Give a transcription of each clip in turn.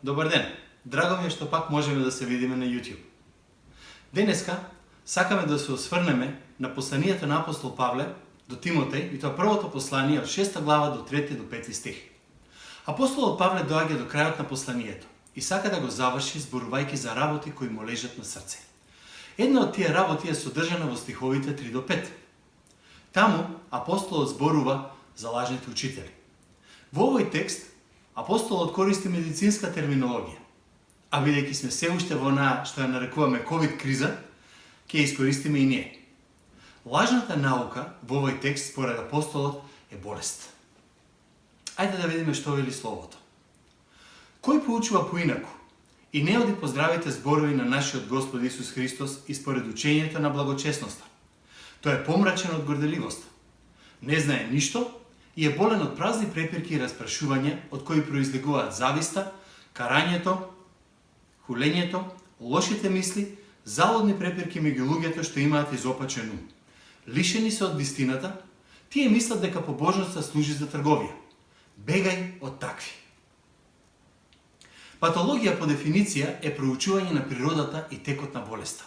Добар ден! Драго ми е што пак можеме да се видиме на YouTube. Денеска сакаме да се осврнеме на посланието на апостол Павле до Тимотеј, и тоа првото послание од 6 глава до 3 до 5 стих. Апостолот Павле доаѓа до крајот на посланието и сака да го заврши зборувајќи за работи кои му лежат на срце. Една од тие работи е содржана во стиховите 3 до 5. Таму апостолот зборува за лажните учители. Во овој текст апостолот користи медицинска терминологија, а бидејќи сме се уште во онаа што ја нарекуваме ковид криза, ќе искористиме и ние. Лажната наука во овој текст според апостолот е болест. Ајде да видиме што вели словото. Кој поучува поинаку и не оди по здравите зборови на нашиот Господ Исус Христос и според учењето на благочесноста. Тој е помрачен од горделивост. Не знае ништо и е болен од празни препирки и распрашувања од кои произлегуваат зависта, карањето, хулењето, лошите мисли, залудни препирки меѓу луѓето што имаат изопачен ум. Лишени се од вистината, тие мислат дека побожноста служи за трговија. Бегај од такви. Патологија по дефиниција е проучување на природата и текот на болеста.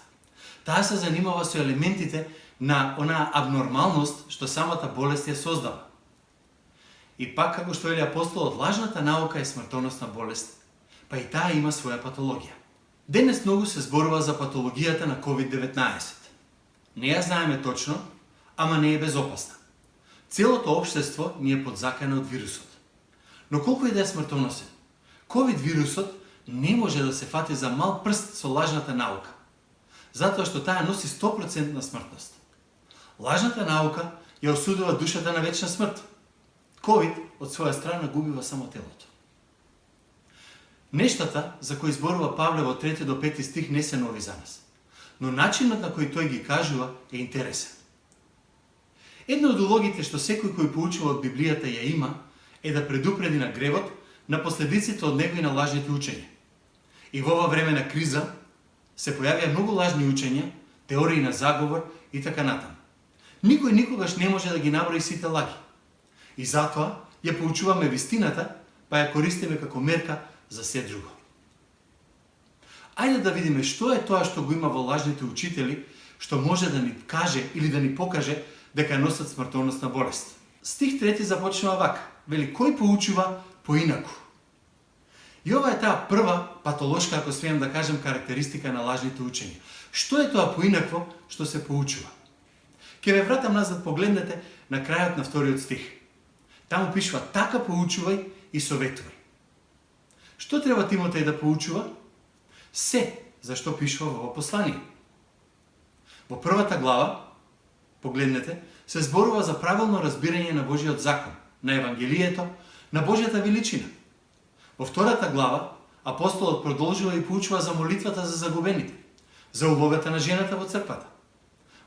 Таа се занимава со елементите на онаа абнормалност што самата болест ја создава. И пак, како што вели апостолот, лажната наука е смртоносна болест, па и таа има своја патологија. Денес многу се зборува за патологијата на COVID-19. Не ја знаеме точно, ама не е безопасна. Целото општество ни е подзакано од вирусот. Но колку и да е смртоносен, COVID вирусот не може да се фати за мал прст со лажната наука, затоа што таа носи 100% смртност. Лажната наука ја осудува душата на вечна смрт. COVID од своја страна губива само телото. Нештата за кои зборува Павле во 3 до 5 стих не се нови за нас, но начинот на кој тој ги кажува е интересен. Една од улогите што секој кој поучува од Библијата ја има е да предупреди на гревот, на последиците од него и на лажните учења. И во ова време на криза се појавија многу лажни учења, теории на заговор и така натаму. Никој никогаш не може да ги наброи сите лаги. И затоа ја поучуваме вистината, па ја користиме како мерка за се друго. Ајде да видиме што е тоа што го има во лажните учители, што може да ни каже или да ни покаже дека носат смртоносна болест. Стих 3 започнува вака. Вели, кој поучува поинаку? И ова е таа прва патолошка, ако смеам да кажем, карактеристика на лажните учења. Што е тоа поинакво што се поучува? Ке ве вратам назад, погледнете на крајот на вториот стих. Таму пишува, така поучувај и советувај. Што треба Тимотеј да поучува? Се, зашто пишува во послание. Во првата глава, погледнете, се зборува за правилно разбирање на Божиот закон, на Евангелието, на Божјата величина. Во втората глава, апостолот продолжува и поучува за молитвата за загубените, за улогата на жената во црквата.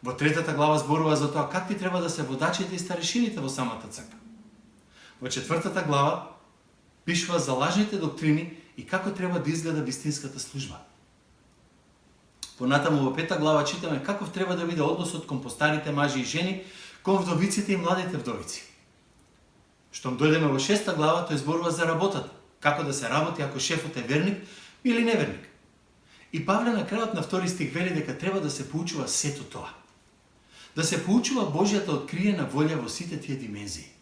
Во третата глава зборува за тоа какви треба да се водачите и старешините во самата црква. Во четвртата глава пишува за лажните доктрини и како треба да изгледа вистинската служба. Понатаму во 5 глава читаме каков треба да биде односот кон постарите мажи и жени, кон вдовиците и младите вдовици. Штом дојдеме во 6 глава, тој зборува за работата, како да се работи ако шефот е верник или неверник. И Павле на крајот на втори стих вели дека треба да се поучува сето тоа. Да се поучува Божјата откриена волја во сите тие димензии.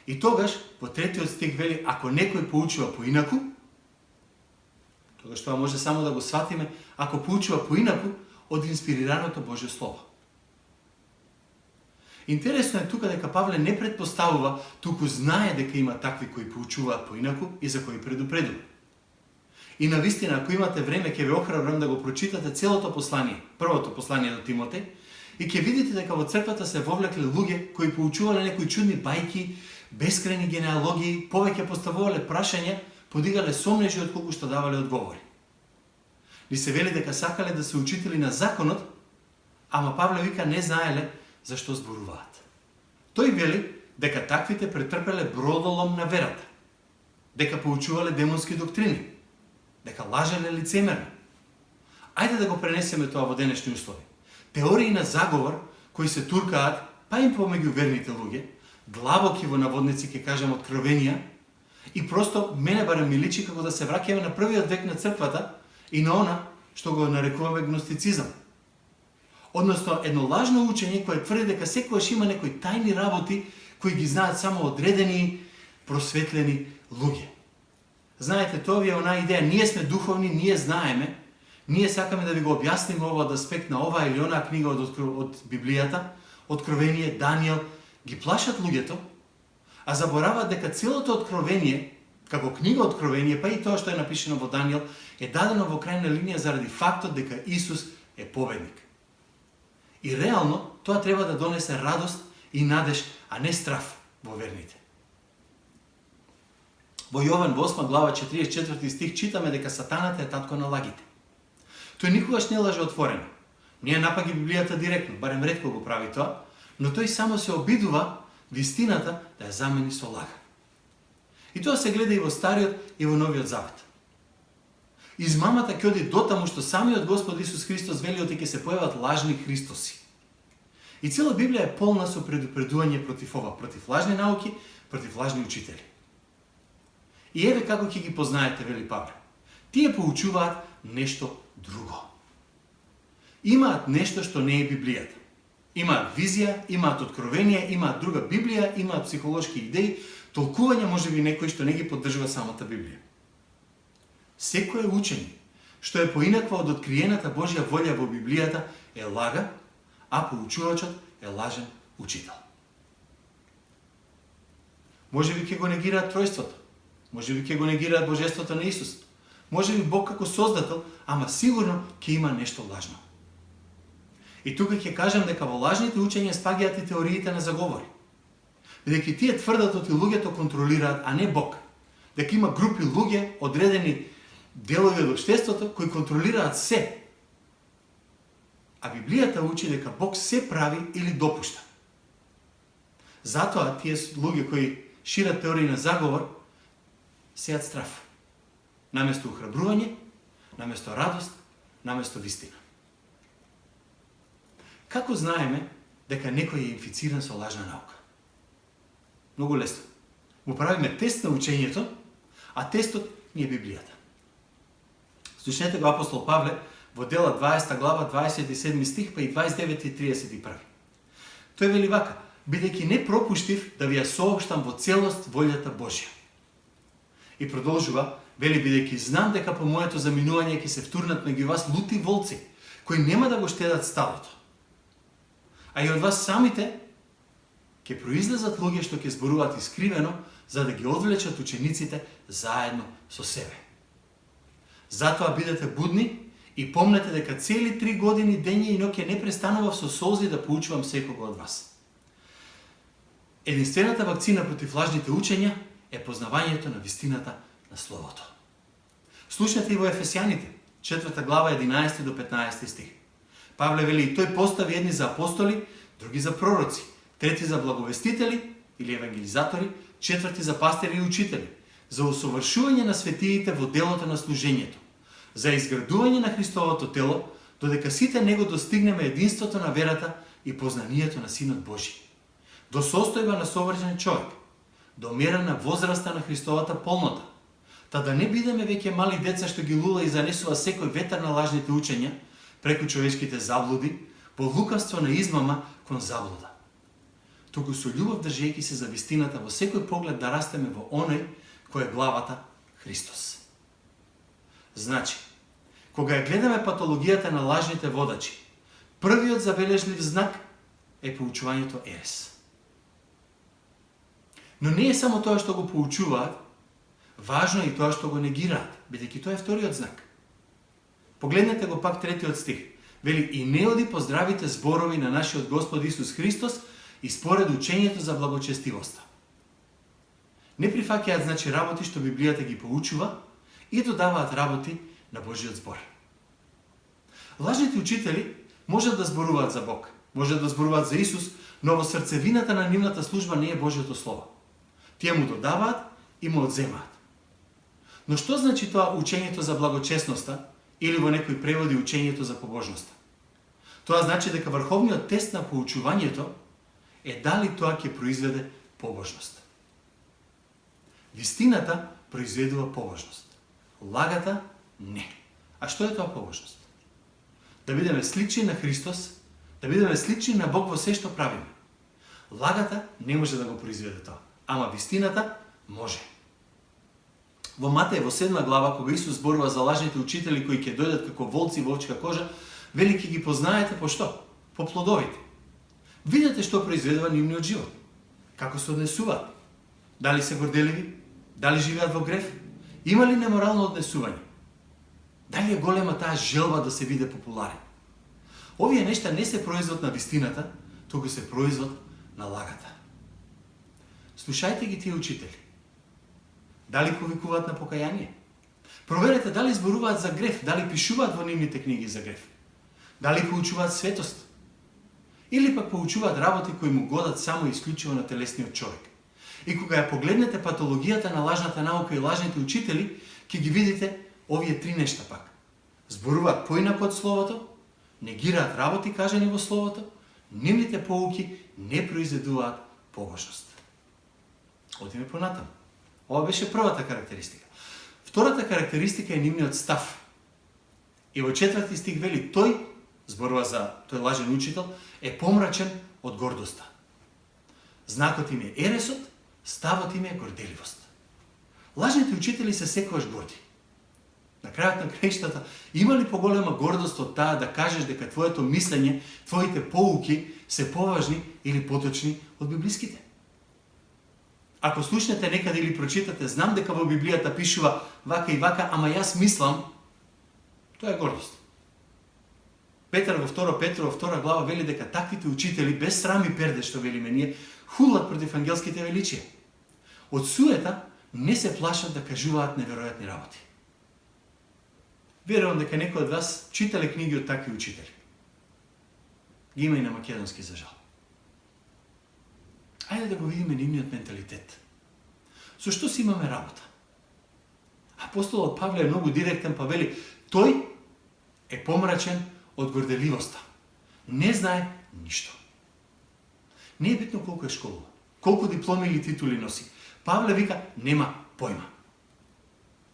И тогаш, во третиот стих вели, ако некој поучува поинаку, тогаш тоа може само да го сватиме, ако поучува поинаку од инспирираното Божјо Слово. Интересно е тука дека Павле не предпоставува, туку знае дека има такви кои поучуваат поинаку и за кои предупредува. И навистина, ако имате време, ќе ве охрабрам да го прочитате целото послание, првото послание до Тимотеј, и ќе видите дека во црквата се вовлекле луѓе кои поучувале некои чудни бајки, бескрајни генеалогии, повеќе поставувале прашања, подигале сомнежи отколку што давале одговори. Ни се вели дека сакале да се учители на законот, ама Павле вика не знаеле зашто зборуваат. Тој вели дека таквите претрпеле бродолом на верата, дека поучувале демонски доктрини, дека лажеле лицемерно. Ајде да го пренесеме тоа во денешни услови. Теории на заговор кои се туркаат, па и помеѓу верните луѓе, длабоки во наводници ќе кажам откровенија, И просто мене барем ми личи како да се враќаме на првиот век на црквата и на она што го нарекуваме гностицизам. Односно, едно лажно учење кое тврди дека секогаш има некои тајни работи кои ги знаат само одредени, просветлени луѓе. Знаете, тоа е она идеја, ние сме духовни, ние знаеме, ние сакаме да ви го објасниме овој аспект на оваа или онаа книга од Библијата, Откровение, Даниел, ги плашат луѓето, а забораваат дека целото Откровение, како книга Откровение, па и тоа што е напишено во Даниел, е дадено во крајна линија заради фактот дека Исус е победник. И реално тоа треба да донесе радост и надеж, а не страф во верните. Во Јован 8 глава 44 стих читаме дека сатаната е татко на лагите. Тој никогаш не лаже отворено. Не ја напаѓа Библијата директно, барем ретко го прави тоа, но тој само се обидува вистината да ја замени со лага. И тоа се гледа и во Стариот и во Новиот Завет. Измамата ќе оди дотаму што самиот Господ Исус Христос вели дека ќе се појават лажни Христоси. И цела Библија е полна со предупредување против ова, против лажни науки, против лажни учители. И еве како ќе ги познаете, вели Павле. Тие поучуваат нешто друго. Имаат нешто што не е Библијата. Имаат визија, имаат откровение, имаат друга Библија, имаат психолошки идеи, толкување можеби некои што не ги поддржува самата Библија. Секое учење што е поинаква од откриената Божја волја во Библијата е лага, а поучувачот е лажен учител. Можеби ќе го негираат тројството, можеби ќе го негираат божеството на Исус, можеби Бог како создател, ама сигурно ќе има нешто лажно. И тука ќе кажам дека во лажните учења спаѓаат и теориите на заговори. Бидејќи тие тврдат дека луѓето контролираат, а не Бог. Дека има групи луѓе, одредени делови од општеството кои контролираат се. А Библијата учи дека Бог се прави или допушта. Затоа тие луѓе кои шират теории на заговор сеат страф. Наместо ухрабрување, наместо радост, наместо вистина. Како знаеме дека некој е инфициран со лажна наука? Многу лесно. Му правиме тест на учењето, а тестот ни е Библијата. Слушнете го апостол Павле во Дела 20 глава 27 стих па и 29 и 31. Тој вели вака: бидејќи не пропуштив да ви ја соопштам во целост волјата Божја. И продолжува, вели, бидејќи знам дека по моето заминување ќе се втурнат меѓу вас лути волци, кои нема да го штедат стадото. А и од вас самите ќе произлезат луѓе што ќе зборуваат искривено, за да ги одвлечат учениците заедно со себе. Затоа бидете будни и помнете дека цели 3 години дење и ноќе не престанував со солзи да поучувам секого од вас. Единствената вакцина против лажните учења е познавањето на вистината на Словото. Слушнете и во Ефесјаните, 4 глава 11 до 15 стих. Павле вели, и тој постави едни за апостоли, други за пророци, трети за благовестители или евангелизатори, четврти за пастири и учители, за усовршување на светиите во делото на служењето, за изградување на Христовото тело, додека сите него достигнеме единството на верата и познанието на Синот Божи, до состојба на совршен човек, до мера на возраста на Христовата полнота, та да не бидеме веќе мали деца што ги лула и занесува секој ветар на лажните учења, преку човечките заблуди, по лукавство на измама кон заблуда. Туку со љубов држејќи се за вистината во секој поглед да растеме во оној кој е главата Христос. Значи, кога ја гледаме патологијата на лажните водачи, првиот забележлив знак е поучувањето ерес. Но не е само тоа што го поучуваат, важно е и тоа што го негираат, бидејќи тоа е вториот знак. Погледнете го пак третиот стих. Вели, и не оди по здравите зборови на нашиот Господ Исус Христос и според учењето за благочестивоста. Не прифаќаат, значи, работи што Библијата ги поучува и додаваат работи на Божиот збор. Лажните учители можат да зборуваат за Бог, можат да зборуваат за Исус, но во срцевината на нивната служба не е Божиото Слово. Тие му додаваат и му одземаат. Но што значи тоа учењето за благочестноста или во некои преводи учењето за побожноста? Тоа значи дека врховниот тест на поучувањето е дали тоа ќе произведе побожност. Вистината произведува побожност. Лагата не. А што е тоа побожност? Да бидеме слични на Христос, да бидеме слични на Бог во се што правиме. Лагата не може да го произведе тоа, ама вистината може. Во Матеј во 7 глава, кога Исус зборува за лажните учители кои ќе дојдат како волци во овчка кожа, вели ќе ги познаете по што? По плодовите. Видете што произведува нивниот живот. Како се однесуваат. Дали се горделиви? Дали живеат во грев? Има ли неморално однесување? Дали е голема таа желба да се биде популарен? Овие нешта не се производ на вистината, туку се производ на лагата. Слушајте ги тие учители. Дали повикуваат на покаяние? Проверете дали зборуваат за грев, дали пишуваат во нивните книги за грев. Дали поучуваат светост? Или пак поучуваат работи кои му годат само и исклучиво на телесниот човек. И кога ја погледнете патологијата на лажната наука и лажните учители, ќе ги видите овие три нешта пак. Зборуваат поинаку од Словото, негираат работи кажани во Словото, нивните поуки не произведуваат побожност. Одиме понатаму. Ова беше првата карактеристика. Втората карактеристика е нивниот став. И во 4 стих вели, тој, зборува за тој лажен учител, е помрачен од гордоста. Знакот им е ересот, ставот им е горделивост. Лажните учители се секогаш горди. На крајот на краиштата, има ли поголема гордост од таа да кажеш дека твоето мислење, твоите поуки се поважни или поточни од библиските? Ако слушнете некаде или прочитате, знам дека во Библијата пишува вака и вака, ама јас мислам, тоа е гордост. Петар во 2 Петро, 2 глава, вели дека таквите учители, без срам и перде, што велиме ние, хулат против ангелските величија. Од суета не се плашат да кажуваат неверојатни работи. Верувам дека некои од вас читале книги од такви учители. Ги има и на македонски, за жал. Ајде да го видиме нивниот менталитет. Со што си имаме работа? Апостолот Павле е многу директен, па вели, тој е помрачен од горделивоста. Не знае ништо. Не е битно колку е школува, колку дипломи или титули носи. Павле вика, нема појма.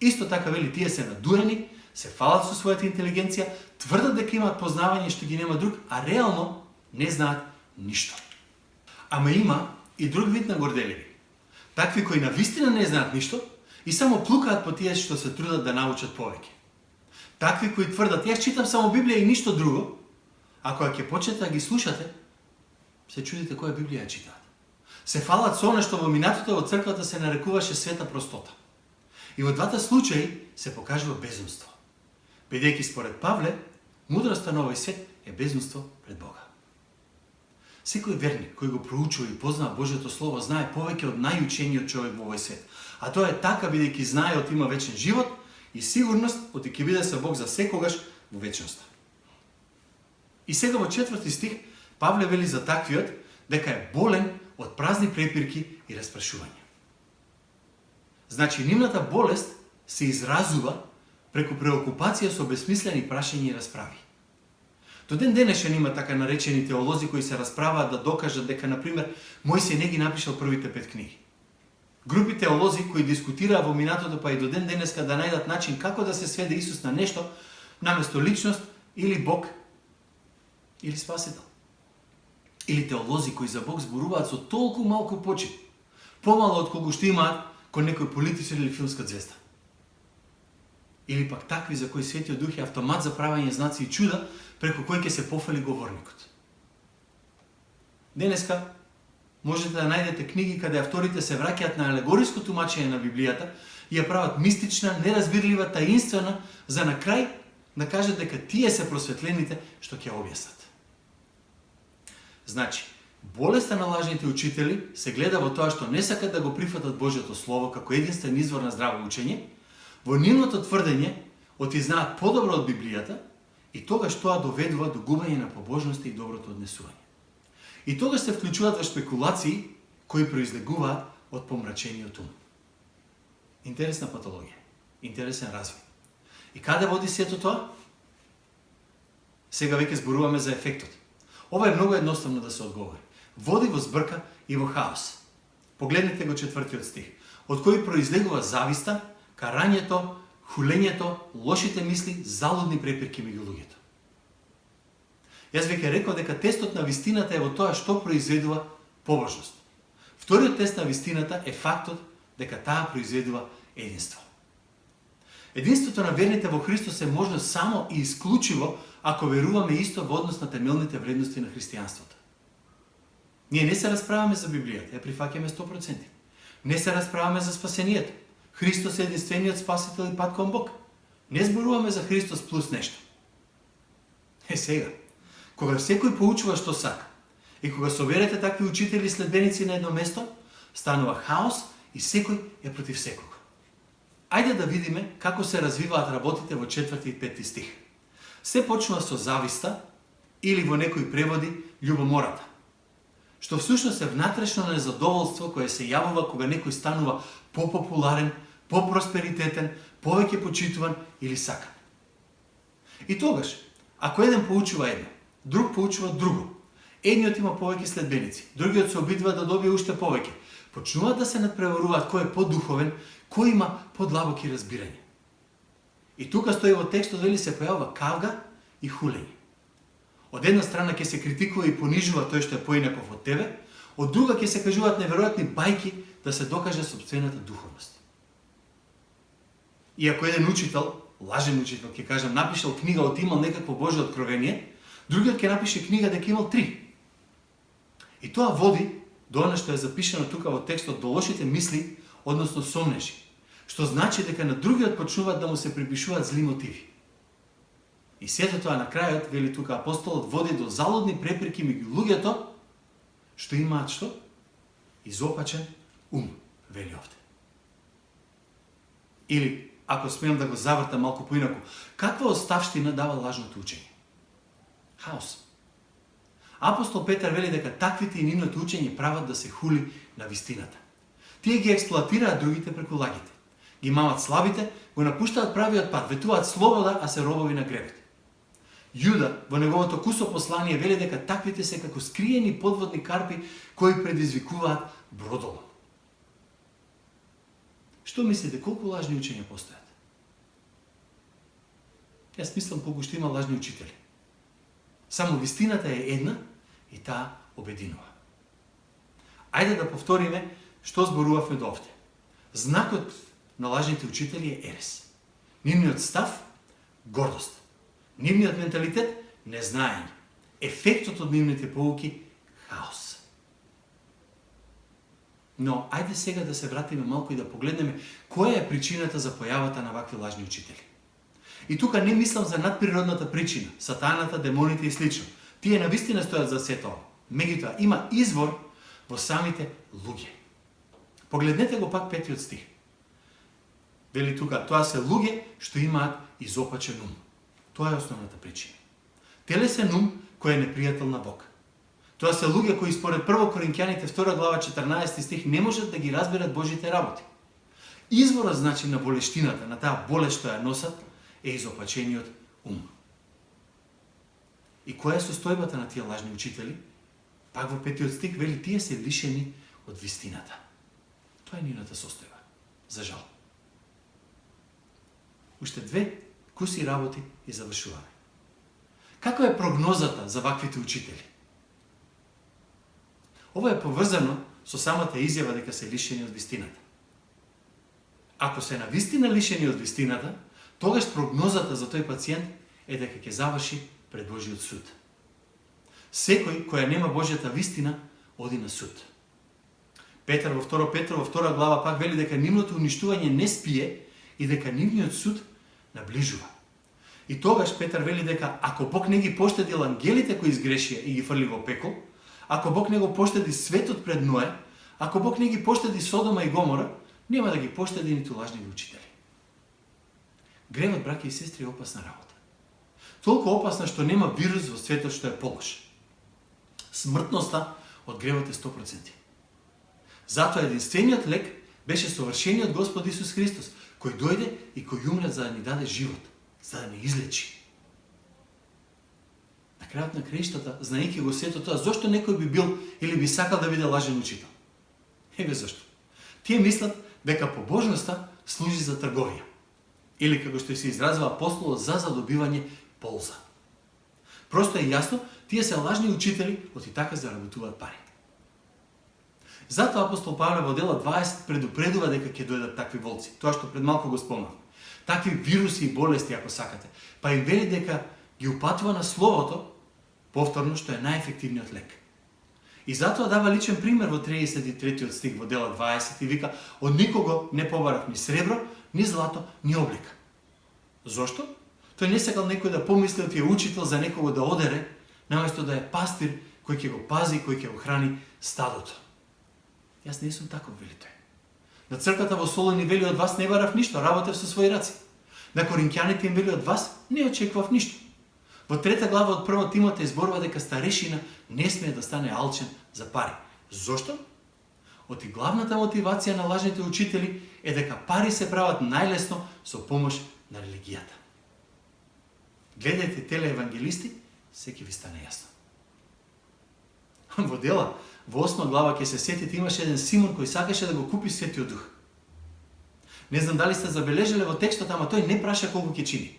Исто така вели, тие се надурени, се фалат со својата интелигенција, тврдат дека имаат познавање што ги нема друг, а реално не знаат ништо. Ама има и друг вид на горделиви. Такви кои навистина не знаат ништо и само плукаат по тие што се трудат да научат повеќе. Такви кои тврдат, јас читам само Библија и ништо друго, а кога ќе почнете да ги слушате, се чудите која Библија ја читаат. Се фалат со она што во минатото во црквата се нарекуваше света простота. И во двата случаи се покажува безумство. Бидејќи според Павле, мудроста на овој свет е безумство пред Бога. Секој верник кој го проучува и познава Божјото Слово знае повеќе од најучениот човек во овој свет. А тоа е така бидејќи знаеот има вечен живот и сигурност оти ќе биде со Бог за секогаш во вечноста. И сега во 4 стих Павле вели за таквиот дека е болен од празни препирки и распрашувања. Значи, нивната болест се изразува преку преокупација со бесмислени прашања и расправи. До ден денешен има така наречени теолози кои се расправаат да докажат дека, например, Мојсей не ги напишал првите 5 книги. Групи теолози кои дискутираа во минатото па и до ден денеска да најдат начин како да се сведе Исус на нешто, наместо личност или Бог или Спасител. Или теолози кои за Бог зборуваат со толку малку почит, помало од колку што имаат кон некој политичар или филмска звезда. Или пак такви за кои Светиот Дух е автомат за правење знаци и чуда, преку кој ќе се пофали говорникот. Денеска можете да најдете книги каде авторите се враќаат на алегориско тумачење на Библијата и ја прават мистична, неразбирлива, таинствена, за на крај да кажат дека тие се просветлените што ќе објаснат. Значи, болеста на лажните учители се гледа во тоа што не сакат да го прифатат Божјото Слово како единствен извор на здраво учење, во нивното тврдење оти знаат подобро од Библијата и тогаш тоа доведува до губење на побожноста и доброто однесување. И тогаш се вклучуваат во спекулации кои произлегуваат од помрачениот ум. Интересна патологија, интересен развој. И каде води сето тоа? Сега веќе зборуваме за ефектот. Ова е многу едноставно да се одговори. Води во збрка и во хаос. Погледнете го 4 стих. од кој произлегува зависта, карањето, хулењето, лошите мисли, залудни препирки меѓу луѓето. Јас веќе реков дека тестот на вистината е во тоа што произведува побожност. Вториот тест на вистината е фактот дека таа произведува единство. Единството на верните во Христос е можно само и исклучиво ако веруваме исто во однос на темелните вредности на христијанството. Ние не се расправаме за Библијата, ја прифаќаме 100%. Не се расправаме за спасението. Христос е единствениот спасител и пат кон Бог. Не зборуваме за Христос плюс нешто. Сега, кога секој поучува што сака и кога соберете такви учители и следбеници на едно место, станува хаос и секој е против секого. Ајде да видиме како се развиваат работите во 4 и 5 стих. Се почнува со зависта или во некои преводи љубомората, што всушност е внатрешно незадоволство кое се јавува кога некој станува попопуларен, попросперитетен, повеќе почитуван или сакан. И тогаш, ако еден поучува едно, друг поучува друго, едниот има повеќе следбеници, другиот се обидува да добие уште повеќе, почнуваат да се надпреваруваат кој е подуховен, кој има подлабоки разбирање. И тука стои во текстот вели се појавува кавга и хулење. Од една страна ќе се критикува и понижува тој што е поинаков од тебе, од друга ќе се кажуваат неверојатни бајки да се докаже сопствената духовност. И ако еден учител, лажен учител, ќе кажам, напишал книга од имал некакво Божје откровение, другиот ќе напише книга дека имал 3. И тоа води до она што е запишано тука во текстот, до лошите мисли, односно сомнежи, што значи дека на другиот почнуваат да му се припишуваат зли мотиви. И сето тоа на крајот, вели тука апостолот, води до залудни препирки меѓу луѓето, што имаат што? Изопачен ум, вели овде. Или, ако смеам да го завртам малку поинаку, каква оставштина дава лажното учење? Хаос. Апостол Петар вели дека таквите и нивното учење прават да се хули на вистината. Тие ги експлоатираат другите преку лагите. Ги мамат слабите, го напуштаат правиот пат, ветуваат слобода, а се робови на гревот. Јуда во неговото кусо послание вели дека таквите се како скриени подводни карпи кои предизвикуваат бродолом. Што мислите, колку лажни учења постојат? Јас мислам колку што има лажни учители. Само вистината е една и таа обединува. Ајде да повториме што зборувавме до овде. Знакот на лажните учители е ерес. Нивниот став – гордост. Нивниот менталитет – незнаење. Ефектот од нивните поуки – хаос. Но, ајде сега да се вратиме малку и да погледнеме која е причината за појавата на вакви лажни учители. И тука не мислам за надприродната причина, сатаната, демоните и слично. Тие навистина стојат за сето ова. Меѓутоа, има извор во самите луѓе. Погледнете го пак 5 стих. Вели тука, тоа се луѓе што имаат изопачен ум. Тоа е основната причина. Телесен ум кој е непријател на Бог. Тоа се луѓе кои според 1 Коринќаните 2 глава 14 стих не можат да ги разберат Божите работи. Изворот значи на болештината, на таа болест што ја носат, е изопачениот ум. И која е состојбата на тие лажни учители? Пак во 5 стих вели тие се лишени од вистината. Тоа е нивната состојба. За жал. Уште 2 куси работи и завршуваме. Каква е прогнозата за ваквите учители? Ова е поврзано со самата изјава дека се лишени од вистината. Ако се навистина лишени од вистината, тогаш прогнозата за тој пациент е дека ќе заврши пред Божиот суд. Секој кој нема Божјата вистина оди на суд. Петар во 2 Петро во 2 глава пак вели дека нивното уништување не спие и дека нивниот суд наближува. И тогаш Петар вели дека ако Бог не ги поштедил ангелите кои изгрешија и ги фрли во пекол, ако Бог не го поштеди светот пред Ное, ако Бог не ги поштеди Содома и Гомора, нема да ги поштеди ниту лажните учители. Гревот, браќа и сестри, е опасна работа. Толку опасна што нема вирус во светот што е полош. Смртноста од гревот е 100%. Затоа единствениот лек беше совршениот Господ Исус Христос, кој дојде и кој умре за да ни даде живот, за да ни излечи. На крајот на краиштата, знаејќи го сето тоа, зошто некој би бил или би сакал да биде лажен учител? Еве зашто. Тие мислат дека побожноста служи за трговија. Или, како што се изразува апостолот, за задобивање полза. Просто е јасно, тие се лажни учители, оти така заработуваат пари. Затоа апостол Павле во дела 20 предупредува дека ќе дојдат такви волци. Тоа што пред малку го спомнав. Такви вируси и болести, ако сакате. Па им вели дека ги упатува на Словото, повторно, што е најефективниот лек. И затоа дава личен пример во 33 стих во дела 20 и вика: од никого не побарав ни сребро, ни злато, ни облека. Зошто? Тој не сакал некој да помисли од тие учител за некого да одере, наместо да е пастир кој ќе го пази, кој ќе го храни стадото. Јас не сум таков, вели тој. На црквата во Солуни вели: од вас не барав ништо, работев со своји раци. На коринќаните им вели: од вас не очекував ништо. Во 3 глава од 1 Тимотеј зборува дека старешина не смее да стане алчен за пари. Зошто? Оти главната мотивација на лажните учители е дека пари се прават најлесно со помош на религијата. Гледајте телеевангелисти, секи ви стане јасно. Во дела, во 8 глава ќе се сетите, имаше еден Симон кој сакаше да го купи Светиот Дух. Не знам дали сте забележале во текстот, ама тој не праша колку ќе чини.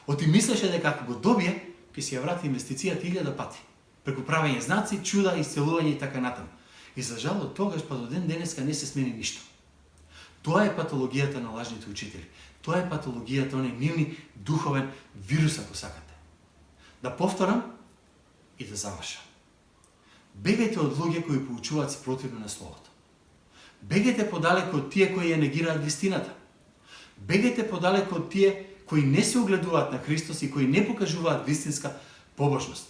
Оти мислеше дека ако го добие, ќе си ја врати инвестицијата 1000 пати. Преку правење знаци, чуда, исцелување и така натаму. И за жал од тогаш па до ден денеска не се смени ништо. Тоа е патологијата на лажните учители. Тоа е патологијата, оној нивни духовен вирус, ако сакате. Да повторам и да завршам. Бегајте од луѓе кои поучуваат спротивно на Словото. Бегајте подалеку од тие кои ја негираат вистината. Бегајте подалеку од тие кои не се огледуваат на Христос и кои не покажуваат вистинска побожност.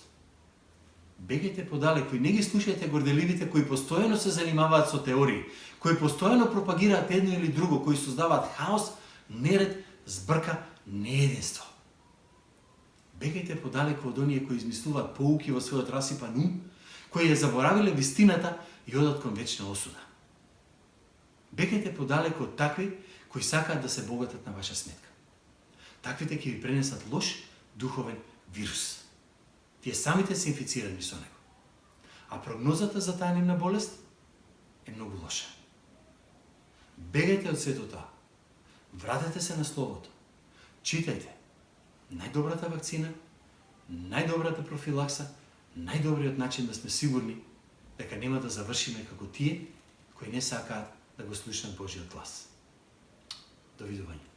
Бегајте подалеку и не ги слушајте горделивите кои постојано се занимаваат со теории, кои постојано пропагираат едно или друго, кои создаваат хаос, неред, збрка, неединство. Бегајте подалеку од оние кои измислуваат поуки во својот расипан ум, кои ја заборавиле вистината и одат кон вечна осуда. Бегајте подалеку од такви кои сакаат да се богатат на ваша сметка. Таквите ќе ви пренесат лош духовен вирус. Тие самите се инфицирани со него. А прогнозата за таа нивна болест е многу лоша. Бегајте од сето тоа. Вратете се на Словото. Читајте. Најдобрата вакцина, најдобрата профилакса, најдобриот начин да сме сигурни дека нема да завршиме како тие кои не сакаат да го слушнат Божиот глас. Довидување.